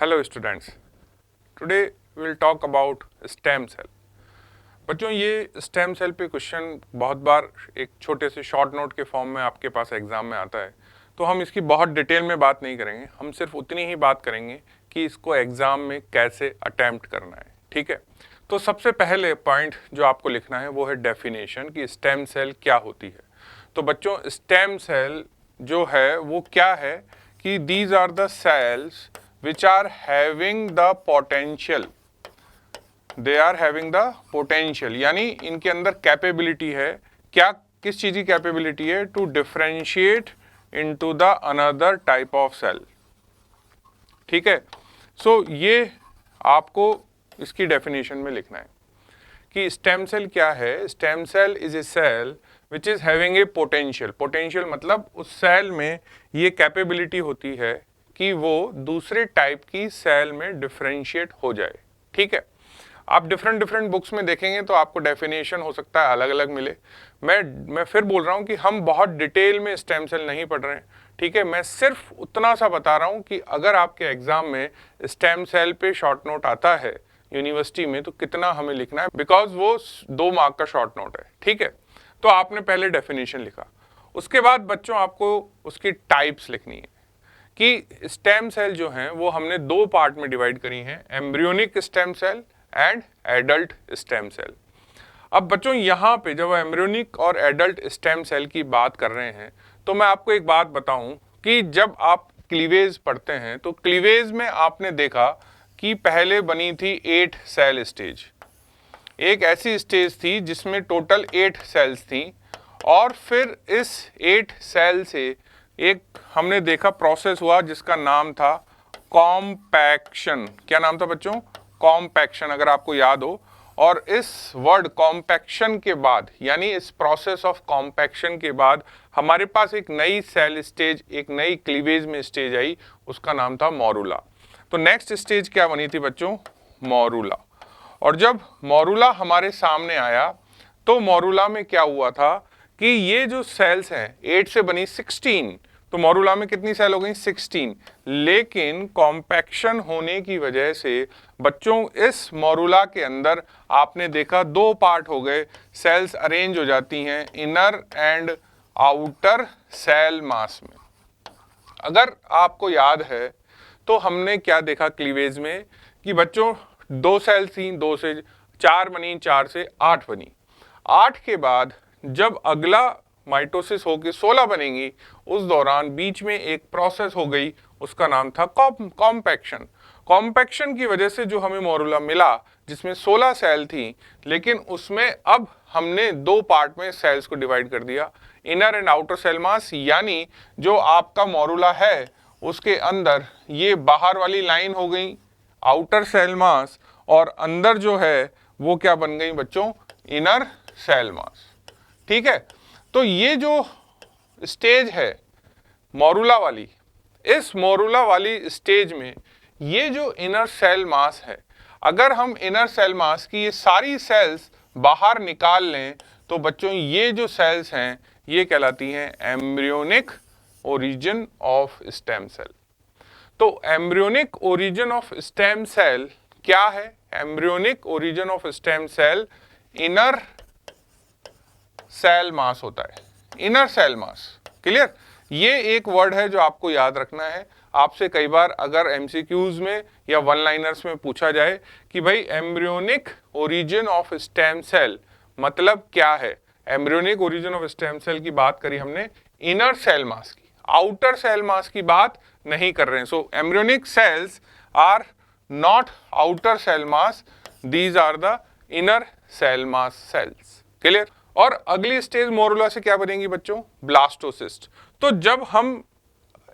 Hello students, today we will talk about stem cell. बच्चों, ये stem cell पे question बहुत बार एक छोटे से शॉर्ट नोट के फॉर्म में आपके पास एग्जाम में आता है, तो हम इसकी बहुत डिटेल में बात नहीं करेंगे। हम सिर्फ उतनी ही बात करेंगे कि इसको एग्जाम में कैसे अटेम्प्ट करना है। ठीक है, तो सबसे पहले पॉइंट जो आपको लिखना है वो है डेफिनेशन कि स्टेम सेल क्या होती है। तो बच्चों, स्टेम सेल जो है वो क्या है कि these are the cells which are having the potential, they are having the potential, यानी इनके अंदर कैपेबिलिटी है। क्या, किस चीज की कैपेबिलिटी है? To differentiate into the another type of cell. ठीक है, सो ये आपको इसकी डेफिनेशन में लिखना है कि स्टेम सेल क्या है। Stem cell is a cell which is having a potential. Potential मतलब उस सेल में ये कैपेबिलिटी होती है कि वो दूसरे टाइप की सेल में डिफरेंशिएट हो जाए। ठीक है, आप डिफरेंट बुक्स में देखेंगे तो आपको डेफिनेशन हो सकता है अलग अलग मिले। मैं फिर बोल रहा हूँ कि हम बहुत डिटेल में स्टेम सेल नहीं पढ़ रहे हैं। ठीक है, मैं सिर्फ उतना सा बता रहा हूँ कि अगर आपके एग्जाम में स्टेम सेल पे शॉर्ट नोट आता है यूनिवर्सिटी में तो कितना हमें लिखना है, बिकॉज वो 2 मार्क का शॉर्ट नोट है। ठीक है, तो आपने पहले डेफिनेशन लिखा, उसके बाद बच्चों आपको उसकी टाइप्स लिखनी है कि स्टेम सेल जो हैं वो हमने 2 पार्ट में डिवाइड करी हैं, embryonic stem cell and adult stem cell. अब बच्चों, यहाँ पे जब एम्ब्रियोनिक और एडल्ट स्टेम सेल की बात कर रहे हैं तो मैं आपको एक बात बताऊं कि जब आप क्लीवेज पढ़ते हैं तो क्लीवेज में आपने देखा कि पहले बनी थी 8 सेल स्टेज। एक ऐसी स्टेज थी जिसमें टोटल 8 सेल्स थी और फिर इस 8 सेल से एक हमने देखा प्रोसेस हुआ जिसका नाम था कॉम्पैक्शन। क्या नाम था बच्चों? कॉम्पैक्शन, अगर आपको याद हो। और इस वर्ड कॉम्पैक्शन के बाद, यानी इस प्रोसेस ऑफ कॉम्पैक्शन के बाद हमारे पास एक नई सेल स्टेज, एक नई क्लीवेज में स्टेज आई, उसका नाम था मोरूला। तो नेक्स्ट स्टेज क्या बनी थी बच्चों? मोरूला। और जब मोरूला हमारे सामने आया तो मोरूला में क्या हुआ था कि ये जो सेल्स हैं 8 से बनी 16, तो मोरूला में कितनी सेल हो गई? 16। लेकिन कॉम्पैक्शन होने की वजह से बच्चों इस मोरूला के अंदर आपने देखा 2 पार्ट हो गए, सेल्स अरेंज हो जाती हैं inner and outer cell mass में। अगर आपको याद है तो हमने क्या देखा क्लीवेज में कि बच्चों 2 सेल थी, 2 से 4 बनी, 4 से 8 बनी। 8 के बाद जब अगला माइटोसिस होकर 16 बनेंगी, उस दौरान बीच में एक प्रोसेस हो गई, उसका नाम था कॉम्पैक्शन। कॉम्पैक्शन की वजह से जो हमें मोरूला मिला जिसमें 16 सेल थी, लेकिन उसमें अब हमने 2 पार्ट में सेल्स को डिवाइड कर दिया, inner and outer cell mass. यानी जो आपका मोरूला है उसके अंदर ये बाहर वाली लाइन हो गई आउटर सेल मास और अंदर जो है वो क्या बन गई बच्चों? Inner cell mass. ठीक है, तो ये जो स्टेज है मोरूला वाली, इस मोरूला वाली स्टेज में ये जो इनर सेल मास है, अगर हम इनर सेल मास की ये सारी सेल्स बाहर निकाल लें तो बच्चों ये जो सेल्स हैं ये कहलाती हैं embryonic origin of stem cell. तो embryonic origin of stem cell क्या है? Embryonic origin of stem cell inner cell mass होता है, इनर सेल मास। क्लियर? ये एक वर्ड है जो आपको याद रखना है। आपसे कई बार अगर एमसीक्यूज में या वन लाइनर्स में पूछा जाए कि भाई embryonic origin of stem cell मतलब क्या है, embryonic origin of stem cell की बात करी हमने इनर सेल मास की, आउटर सेल मास की बात नहीं कर रहे हैं। So embryonic cells are not outer cell mass, these are the inner cell mass cells. Clear? और अगली स्टेज मोरूला से क्या बनेगी बच्चों? ब्लास्टोसिस्ट। तो जब हम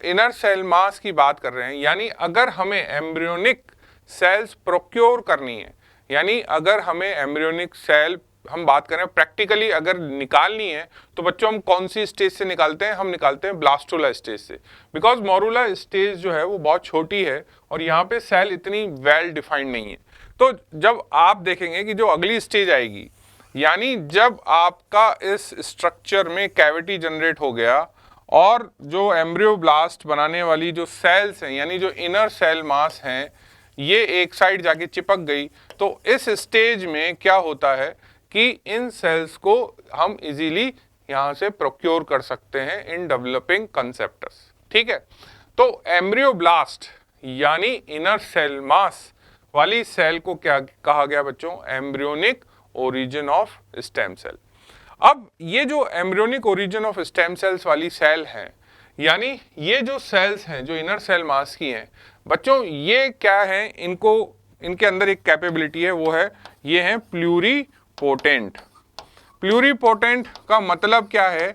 इनर सेल मास की बात कर रहे हैं, यानी अगर हमें एम्ब्रियोनिक सेल्स प्रोक्योर करनी है, यानी अगर हमें एम्ब्रियोनिक सेल हम बात करें प्रैक्टिकली अगर निकालनी है तो बच्चों हम कौन सी स्टेज से निकालते हैं? हम निकालते हैं ब्लास्टोला स्टेज से, बिकॉज मोरूला स्टेज जो है वो बहुत छोटी है और यहाँ पे सेल इतनी वेल डिफाइंड नहीं है। तो जब आप देखेंगे कि जो अगली स्टेज आएगी, यानी जब आपका इस स्ट्रक्चर में कैविटी जनरेट हो गया और जो एम्ब्रियोब्लास्ट बनाने वाली जो सेल्स हैं यानी जो इनर सेल मास हैं ये एक साइड जाके चिपक गई, तो इस स्टेज में क्या होता है कि इन सेल्स को हम इजीली यहाँ से प्रोक्योर कर सकते हैं इन डेवलपिंग कंसेप्टस। ठीक है, तो एम्ब्रियोब्लास्ट यानी इनर सेल मास वाली सेल को क्या कहा गया बच्चों? Embryonic origin of stem cell. अब ये जो embryonic origin of stem cells वाली सेल है, यानी ये जो सेल्स हैं जो इनर सेल मास की हैं बच्चों, ये क्या है, इनके अंदर एक कैपेबिलिटी है, वो है ये है प्लूरीपोटेंट। प्लूरीपोटेंट का मतलब क्या है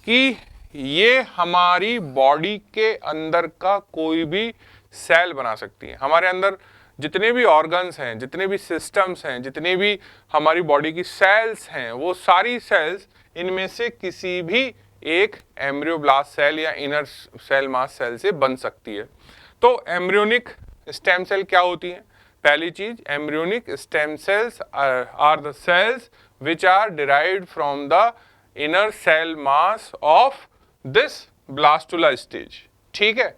कि ये हमारी बॉडी के अंदर का कोई भी सेल बना सकती है। हमारे अंदर जितने भी ऑर्गन्स हैं, जितने भी सिस्टम्स हैं, जितने भी हमारी बॉडी की सेल्स हैं, वो सारी सेल्स इनमें से किसी भी एक एम्ब्रियोब्लास्ट सेल या इनर सेल मास सेल से बन सकती है। तो एम्ब्रियोनिक स्टेम सेल क्या होती है? पहली चीज, embryonic stem cells are the cells which are derived from the inner cell mass of this blastula stage। ठीक है,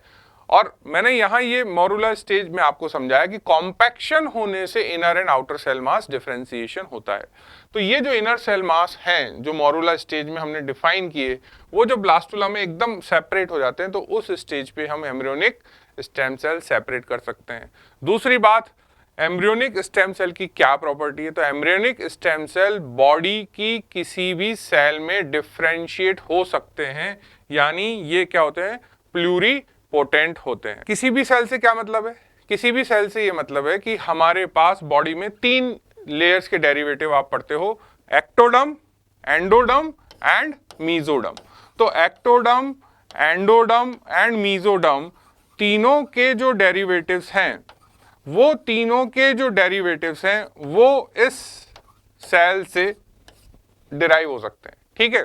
और मैंने यहाँ ये मोरुलर स्टेज में आपको समझाया कि कॉम्पैक्शन होने से inner and outer cell mass differentiation होता है। तो ये जो इनर सेल मास हैं जो मोरुलर स्टेज में हमने डिफाइन किए, वो जो ब्लास्टुला में एकदम सेपरेट हो जाते हैं, तो उस स्टेज पे हम एम्ब्रियोनिक स्टेम सेल सेपरेट कर सकते हैं। दूसरी बात, एम्ब्रियोनिक स्टेम सेल की क्या प्रॉपर्टी है? तो एम्ब्रियोनिक स्टेम सेल बॉडी की किसी भी सेल में डिफरेंशिएट हो सकते हैं, यानी ये क्या होते हैं? प्लूरीपोटेंट होते हैं। किसी भी सेल से क्या मतलब है? किसी भी सेल से ये मतलब है कि हमारे पास बॉडी में 3 लेयर्स के डेरिवेटिव आप पढ़ते हो, एक्टोडर्म, एंडोडर्म एंड मीजोडर्म। तो एक्टोडर्म, एंडोडर्म एंड मीजोडर्म तीनों के जो डेरिवेटिव्स हैं, वो तीनों के जो डेरिवेटिव्स हैं वो इस सेल से डिराइव हो सकते हैं। ठीक है,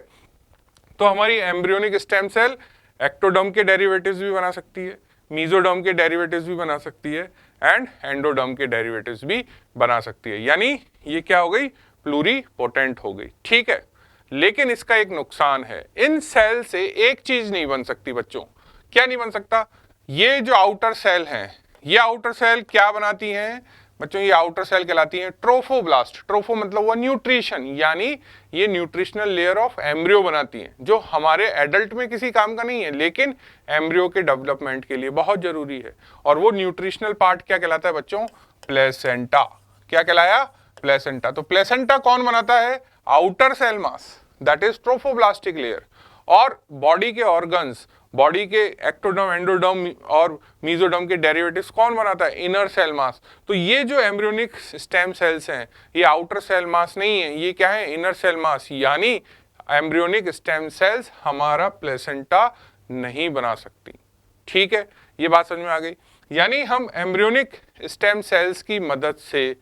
तो हमारी एम्ब्रियोनिक स्टेम सेल एक्टोडर्म के डेरिवेटिव्स भी बना सकती है, मीजोडर्म के डेरिवेटिव्स भी बना सकती है एंड एंडोडर्म के डेरिवेटिव्स भी बना सकती है, यानी ये क्या हो गई? प्लूरीपोटेंट हो गई। ठीक है, लेकिन इसका एक नुकसान है, इन सेल से एक चीज नहीं बन सकती बच्चों। क्या नहीं बन सकता? ये जो आउटर सेल हैं, ये आउटर सेल क्या बनाती हैं बच्चों? ये आउटर सेल कहलाती हैं ट्रोफोब्लास्ट। ट्रोफो मतलब वो न्यूट्रिशन, यानी ये न्यूट्रिशनल लेयर ऑफ एम्ब्रियो बनाती हैं, जो हमारे एडल्ट में किसी काम का नहीं है लेकिन एम्ब्रियो के डेवलपमेंट के लिए बहुत जरूरी है। और वो न्यूट्रिशनल पार्ट क्या कहलाता है बच्चों? प्लेसेंटा। क्या कहलाया? प्लेसेंटा। तो प्लेसेंटा कौन बनाता है? Outer cell mass, that is trophoblastic layer. और बॉडी के ऑर्गन्स, बॉडी के एक्टोडर्म, एंडोडर्म और मीजोडर्म के डेरिवेटिव्स कौन बनाता है? Inner cell mass. तो ये जो एम्ब्रियोनिक स्टेम सेल्स हैं, ये आउटर सेल मास नहीं है, ये क्या है? Inner cell mass. यानी एम्ब्रियोनिक स्टेम सेल्स हमारा प्लेसेंटा नहीं बना सकती। ठीक है, ये बात समझ में आ गई। यानी हम एम्ब्रियोनिक स्टेम सेल्स की मदद से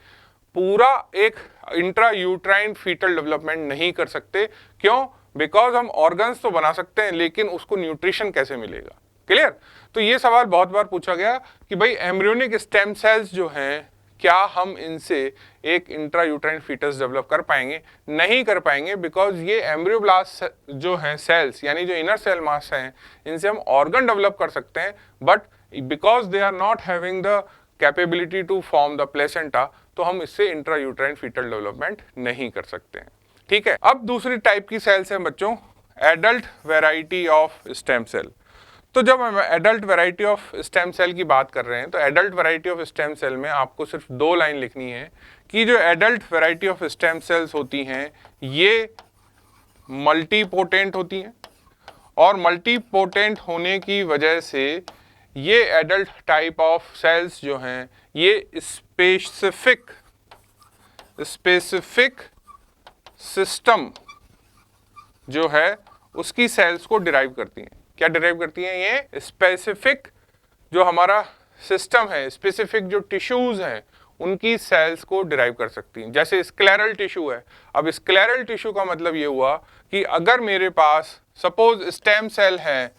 पूरा एक इंट्रा यूट्राइन फीटल डेवलपमेंट नहीं कर सकते। क्यों? बिकॉज हम ऑर्गन्स तो बना सकते हैं लेकिन उसको न्यूट्रिशन कैसे मिलेगा? क्लियर? तो ये सवाल बहुत बार पूछा गया कि भाई एम्ब्रियोनिक स्टेम सेल्स जो हैं, क्या हम इनसे एक इंट्रा यूट्राइन फीटस डेवलप कर पाएंगे? नहीं कर पाएंगे, बिकॉज ये एम्ब्रियोब्लास्ट जो हैं सेल्स, यानी जो इनर सेल मास हैं, इनसे हम ऑर्गन डेवलप कर सकते हैं, but because they are not having the capability to form the placenta, तो हम इससे इंट्रा यूट्राइन फीटल डेवलपमेंट नहीं कर सकते हैं। ठीक है, अब दूसरी टाइप की सेल्स हैं बच्चों, adult variety of stem cell. तो जब हम adult variety of stem cell की बात कर रहे हैं, तो adult variety of stem cell में आपको सिर्फ 2 लाइन लिखनी है कि जो adult variety of stem cells होती हैं, ये मल्टीपोटेंट होती हैं, और मल्टीपोटेंट होने की वजह से ये एडल्ट टाइप ऑफ सेल्स जो हैं, ये स्पेसिफिक सिस्टम जो है उसकी सेल्स को डिराइव करती हैं। क्या डिराइव करती हैं? ये स्पेसिफिक जो हमारा सिस्टम है, स्पेसिफिक जो टिश्यूज हैं, उनकी सेल्स को डिराइव कर सकती हैं। जैसे स्क्लेरल टिश्यू है। अब स्क्लेरल टिश्यू का मतलब ये हुआ कि अगर मेरे पास सपोज स्टेम सेल है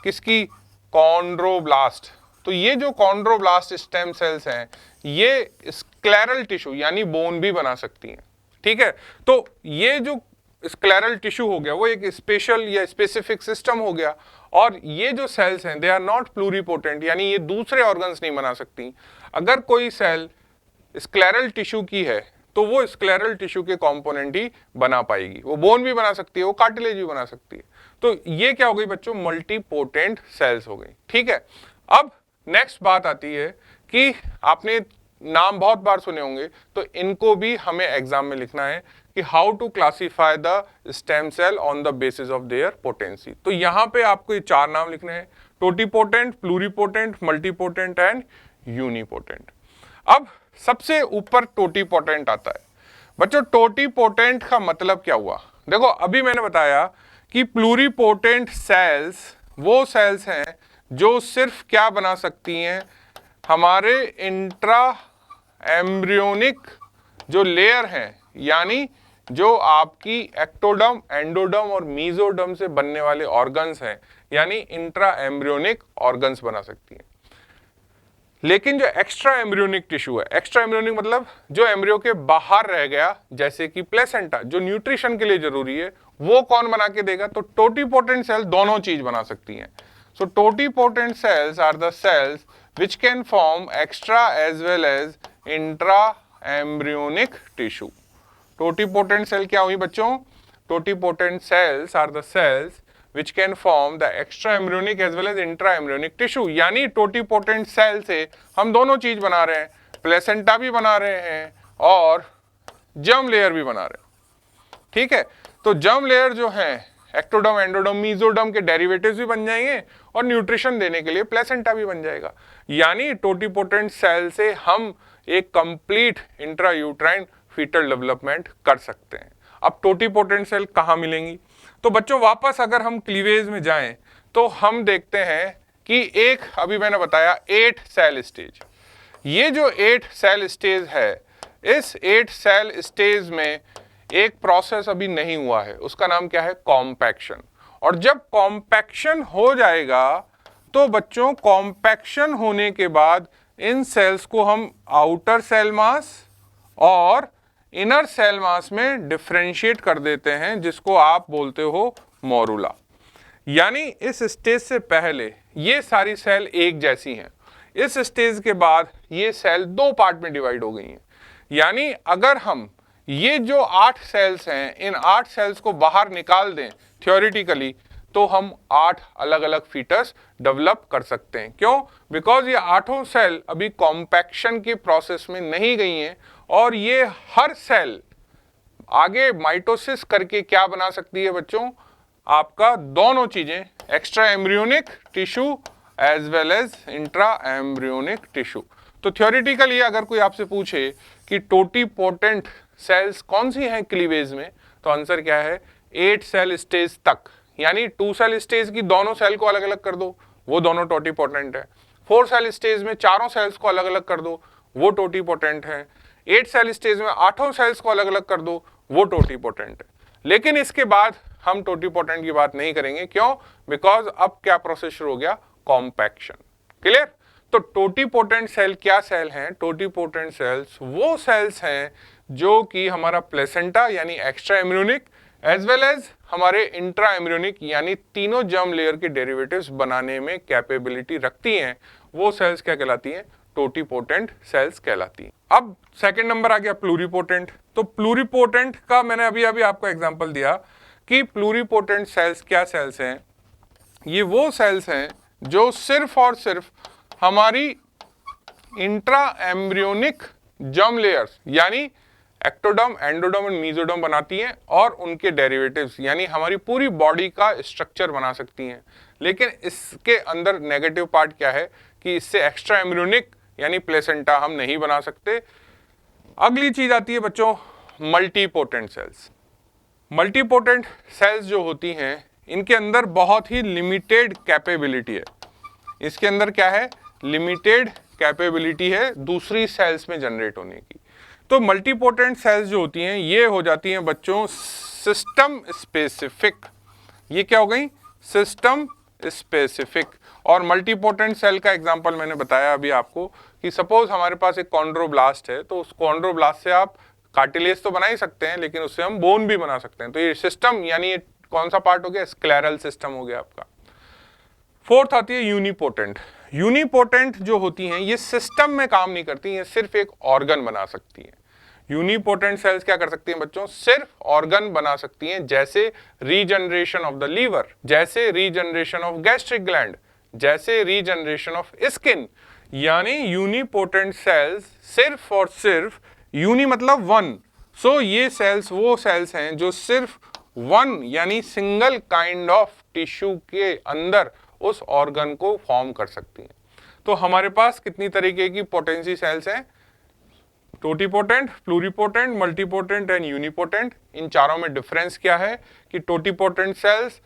किसकी? कॉन्ड्रोब्लास्ट। तो ये जो कॉन्ड्रोब्लास्ट स्टेम सेल्स हैं, ये स्क्लेरल टिश्यू यानी बोन भी बना सकती हैं। ठीक है, तो ये जो स्क्लेरल टिश्यू हो गया वो एक स्पेशल या स्पेसिफिक सिस्टम हो गया। और ये जो सेल्स हैं दे आर नॉट प्लूरीपोटेंट, यानी ये दूसरे ऑर्गन्स नहीं बना सकती। अगर कोई सेल स्क्लेरल टिश्यू की है तो वो स्क्लेरल टिश्यू के कंपोनेंट ही बना पाएगी, वो बोन भी बना सकती है, वो कार्टिलेज भी बना सकती है। तो ये क्या हो गई बच्चों, मल्टीपोटेंट सेल्स हो गई। ठीक है, अब नेक्स्ट बात आती है कि आपने नाम बहुत बार सुने होंगे, तो इनको भी हमें एग्जाम में लिखना है कि how to classify the stem cell on the basis of their potency. तो यहाँ पे आपको ये 4 नाम लिखने हैं, totipotent, pluripotent, multipotent and unipotent. अब सबसे ऊपर टोटीपोटेंट आता है। बच्चों टोटीपोटेंट का मतलब क्या हुआ, देखो अभी मैंने बताया कि प्लूरीपोटेंट सेल्स वो सेल्स हैं जो सिर्फ क्या बना सकती हैं, हमारे इंट्रा एम्ब्रियोनिक जो लेयर हैं, यानी जो आपकी एक्टोडर्म, एंडोडर्म और मीजोडर्म से बनने वाले ऑर्गन्स हैं, यानी इंट्रा एम्ब्रियोनिक ऑर्गन्स बना सकती हैं। लेकिन जो एक्स्ट्रा एम्ब्रियोनिक टिश्यू है, एक्स्ट्रा एम्ब्रियोनिक मतलब जो एम्ब्रियो के बाहर रह गया, जैसे कि प्लेसेंटा जो न्यूट्रिशन के लिए जरूरी है, वो कौन बना के देगा, तो टोटीपोटेंट सेल दोनों चीज बना सकती हैं। So totipotent cells are the cells which can form extra as well as intra embryonic tissue. Totipotent cell क्या हुई बच्चों, totipotent cells are the cells which can form the extra embryonic as well as intra embryonic tissue, यानी totipotent cell से हम दोनों चीज बना रहे हैं, प्लेसेंटा भी बना रहे हैं और जर्म लेयर भी बना रहे हैं। ठीक है, तो जर्म लेयर जो है एक्टोडर्म, एंडोडर्म, मीजोडर्म के डेरिवेटिव्स भी बन जाएंगे और न्यूट्रिशन देने के लिए प्लेसेंटा भी बन जाएगा, यानी टोटीपोटेंट सेल से हम एक कंप्लीट इंट्रायूट्राइन फीटल डेवलपमेंट कर सकते हैं। अब टोटीपोटेंट सेल कहाँ मिलेंगी, तो बच्चों वापस अगर हम क्लीवेज में जाएं तो हम देखते हैं कि एक अभी मैंने बताया 8 सेल स्टेज, ये जो 8 सेल स्टेज है, इस 8 सेल स्टेज में एक प्रोसेस अभी नहीं हुआ है, उसका नाम क्या है, कॉम्पैक्शन। और जब कॉम्पैक्शन हो जाएगा तो बच्चों कॉम्पैक्शन होने के बाद इन सेल्स को हम आउटर सेल मास और इनर सेल मास में डिफरेंशिएट कर देते हैं, जिसको आप बोलते हो मोरुला। यानी इस स्टेज से पहले ये सारी सेल एक जैसी हैं, इस स्टेज के बाद ये सेल 2 पार्ट में डिवाइड हो गई हैं। यानी अगर हम ये जो 8 सेल्स हैं, इन 8 सेल्स को बाहर निकाल दें थ्योरेटिकली, तो हम 8 अलग अलग फीटस डेवलप कर सकते हैं। क्यों, बिकॉज ये 8 सेल अभी कॉम्पैक्शन के प्रोसेस में नहीं गई हैं और ये हर सेल आगे माइटोसिस करके क्या बना सकती है बच्चों, आपका दोनों चीजें, extra embryonic tissue as well as intra embryonic tissue. तो थ्योरेटिकली अगर कोई आपसे पूछे कि टोटीपोटेंट सेल्स कौन सी हैं क्लीवेज में, तो आंसर क्या है, 8 सेल स्टेज तक, यानी 2 सेल स्टेज की दोनों सेल को अलग अलग कर दो, वो दोनों टोटीपोटेंट है। 4 सेल स्टेज में चारों सेल्स को अलग अलग कर दो, वो टोटीपोटेंट है। 8 सेल स्टेज में 8 सेल्स को अलग अलग कर दो, वो टोटीपोटेंट है। लेकिन इसके बाद हम टोटीपोटेंट की बात नहीं करेंगे, क्यों, बिकॉज अब क्या प्रोसेस शुरू हो गया, कॉम्पैक्शन। क्लियर। तो टोटीपोटेंट सेल क्या सेल हैं, टोटीपोटेंट सेल्स वो सेल्स हैं जो कि हमारा प्लेसेंटा यानी extra embryonic as well as हमारे इंट्रा एम्ब्रियोनिक यानी तीनों जर्म लेयर के डेरिवेटिव्स बनाने में कैपेबिलिटी रखती हैं, वो सेल्स क्या कहलाती हैं, टोटीपोटेंट सेल्स कहलाती हैं। अब सेकंड नंबर आ गया प्लूरीपोटेंट। तो प्लूरीपोटेंट का मैंने अभी आपको एग्जांपल दिया कि प्लूरीपोटेंट सेल्स क्या सेल्स हैं, ये वो सेल्स हैं जो सिर्फ और सिर्फ हमारी इंट्रा एम्ब्रियोनिक जर्म लेयर्स यानी एक्टोडर्म, एंडोडर्म और मीजोडर्म बनाती हैं और उनके डेरिवेटिव्स यानी हमारी पूरी बॉडी का स्ट्रक्चर बना सकती हैं। लेकिन इसके अंदर नेगेटिव पार्ट क्या है कि इससे एक्स्ट्रा एम्ब्रियोनिक यानी प्लेसेंटा हम नहीं बना सकते। अगली चीज आती है बच्चों मल्टीपोटेंट सेल्स। मल्टीपोटेंट सेल्स जो होती हैं इनके अंदर बहुत ही लिमिटेड कैपेबिलिटी है, इसके अंदर क्या है, लिमिटेड कैपेबिलिटी है दूसरी सेल्स में जनरेट होने की। तो मल्टीपोटेंट सेल्स जो होती हैं ये हो जाती हैं बच्चों सिस्टम स्पेसिफिक। ये क्या हो गई, सिस्टम स्पेसिफिक। और मल्टीपोटेंट सेल का एग्जांपल मैंने बताया अभी आपको कि सपोज हमारे पास एक कॉन्ड्रोब्लास्ट है, तो उस कॉन्ड्रोब्लास्ट से आप कार्टिलेज तो बना ही सकते हैं, लेकिन उससे हम बोन भी बना सकते हैं। तो ये सिस्टम यानी ये कौन सा पार्ट हो गया, स्क्लेरल सिस्टम हो गया आपका। फोर्थ आती है यूनिपोटेंट। यूनिपोटेंट जो होती हैं ये सिस्टम में काम नहीं करती, ये सिर्फ एक ऑर्गन बना सकती हैं। यूनिपोटेंट सेल्स क्या कर सकती हैं बच्चों? सिर्फ ऑर्गन बना सकती हैं, जैसे रीजनरेशन ऑफ द लीवर, जैसे रीजनरेशन ऑफ गैस्ट्रिक ग्लैंड, जैसे रीजनरेशन ऑफ स्किन। यानी यूनिपोटेंट सेल्स सिर्फ और सिर्फ, यूनि मतलब वन, सो ये सेल्स वो सेल्स हैं जो सिर्फ वन यानी सिंगल काइंड ऑफ टिश्यू के अंदर उस ऑर्गन को फॉर्म कर सकती हैं। तो हमारे पास कितनी तरीके की पोटेंसी सेल्स हैं? Totipotent, pluripotent, multipotent and unipotent. इन चारों में डिफरेंस क्या है कि totipotent cells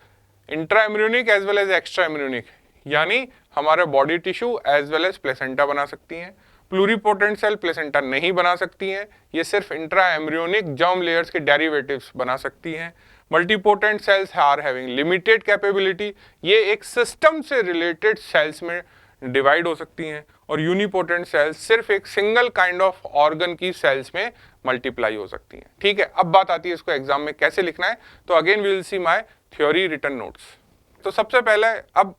intra embryonic as well as extra embryonic, यानी हमारे body tissue as well as placenta बना सकती हैं। प्लूरीपोटेंट सेल प्लेसेंटा नहीं बना सकती हैं, ये सिर्फ इंट्रा एम्ब्रियोनिक जर्म लेयर्स के डेरिवेटिव्स बना सकती हैं। Multipotent cells are having limited capability, ये एक सिस्टम से रिलेटेड सेल्स में डिवाइड हो सकती हैं। और यूनिपोटेंट सेल्स सिर्फ एक सिंगल काइंड ऑफ ऑर्गन की सेल्स में मल्टीप्लाई हो सकती हैं। ठीक है, अब बात आती है इसको एग्जाम में कैसे लिखना है। तो again we will see my theory written notes. तो सबसे पहले अब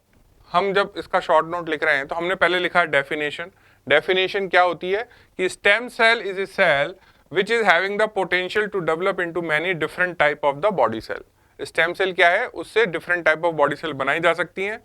हम जब इसका शॉर्ट नोट लिख रहे हैं तो हमने पहले लिखा है डेफिनेशन। डेफिनेशन क्या होती है कि stem cell is a cell which is having the potential to develop into many different type of the body cell। Stem cell क्या है? उससे different type of body cell बनाई जा सकती हैं।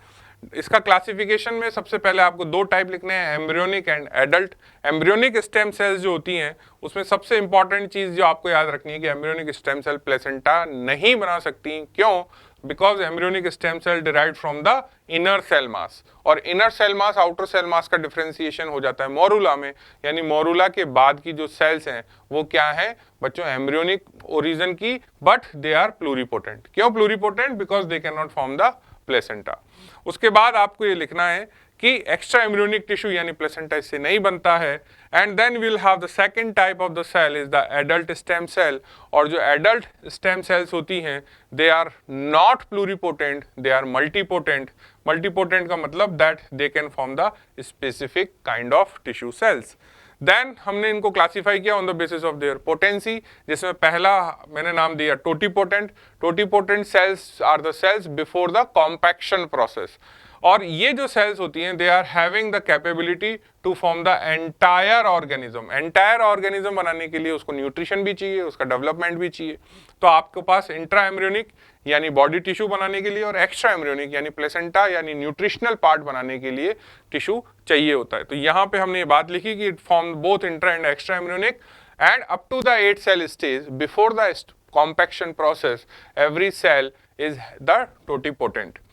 इसका क्लासिफिकेशन में सबसे पहले आपको दो टाइप लिखने हैं, embryonic and adult. Embryonic stem sales जो होती हैं उसमें सबसे इंपॉर्टेंट चीज जो आपको याद रखनी है कि एम्ब्रियोनिक स्टेम सेल प्लेसेंटा नहीं बना सकती। क्यों? Because embryonic stem cell derived from the inner cell mass, और inner cell mass outer cell mass का डिफरेंशिएशन हो जाता है मोरूला में, यानी मोरूला के बाद की जो सेल्स हैं वो क्या है बच्चों? एम्ब्रियोनिक ओरिजिन की, बट दे आर प्लूरीपोटेंट। क्यों pluripotent? Because they can not form the placenta. उसके बाद आपको ये लिखना है कि एक्स्ट्रा एम्ब्रियोनिक टिश्यू यानी प्लेसेंटा इससे नहीं बनता है। And then we will have the second type of the cell is the adult stem cell. और जो एडल्ट स्टेम सेल्स होती हैं they are not pluripotent, they are multipotent. Multipotent का मतलब that they can form the specific kind of tissue cells. Then हमने इनको classify किया on the basis of their potency, जिसमें पहला मैंने नाम दिया totipotent. Totipotent cells are the cells before the compaction process. और ये जो सेल्स होती हैं they are having the capability to form the entire organism. Entire organism बनाने के लिए उसको न्यूट्रिशन भी चाहिए, उसका डेवलपमेंट भी चाहिए। तो आपके पास इंट्रा एम्ब्रियोनिक यानी बॉडी टिश्यू बनाने के लिए और एक्स्ट्रा एम्ब्रियोनिक यानी प्लेसेंटा यानी न्यूट्रिशनल पार्ट बनाने के लिए टिश्यू चाहिए होता है। तो यहाँ पे हमने ये बात लिखी कि it form both intra and extra embryonic and up to the 8 cell stage before the compaction process every cell is the totipotent.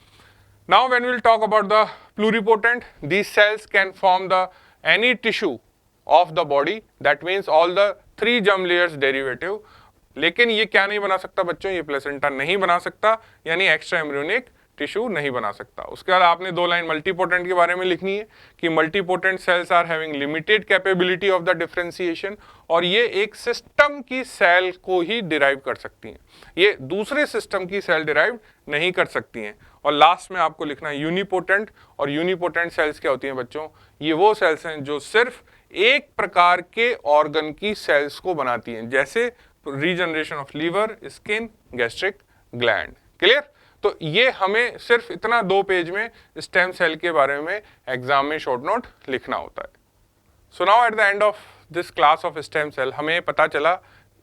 Now when we will talk about the pluripotent, these cells can form the any tissue of the body, that means all the 3 germ layers derivative। लेकिन ये क्या नहीं बना सकता बच्चों? ये placenta नहीं बना सकता, यानी एक्स्ट्रा एम्ब्रियोनिक टिश्यू नहीं बना सकता। उसके बाद आपने 2 लाइन मल्टीपोटेंट के बारे में लिखनी है कि multipotent cells are having limited capability of the differentiation, और ये एक सिस्टम की सेल को ही डिराइव कर सकती हैं, ये दूसरे सिस्टम की सेल डिराइव नहीं कर सकती हैं। और लास्ट में आपको लिखना है यूनिपोटेंट। और यूनिपोटेंट सेल्स क्या होती हैं बच्चों? ये वो सेल्स हैं जो सिर्फ एक प्रकार के ऑर्गन की सेल्स को बनाती हैं, जैसे regeneration of liver, skin, gastric gland. Clear? तो ये हमें सिर्फ इतना 2 पेज में स्टेम सेल के बारे में एग्जाम में शॉर्ट नोट लिखना होता है। So now at the end of this class of stem cell हमें पता चला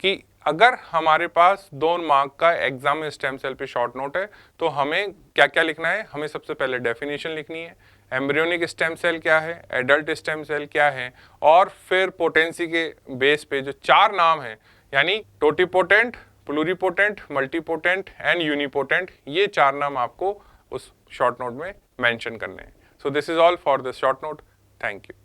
कि अगर हमारे पास 2 मार्क का एग्जाम में स्टेम सेल पे शॉर्ट नोट है तो हमें क्या क्या लिखना है? हमें सबसे पहले डेफिनेशन लिखनी है, एम्ब्रियोनिक स्टेम सेल क्या है, एडल्ट स्टेम सेल क्या है, और फिर पोटेंसी के बेस पे जो 4 नाम हैं यानी totipotent, pluripotent, multipotent and unipotent, ये 4 नाम आपको उस शॉर्ट नोट में मेंशन करने हैं। So this is all for this short note. Thank you.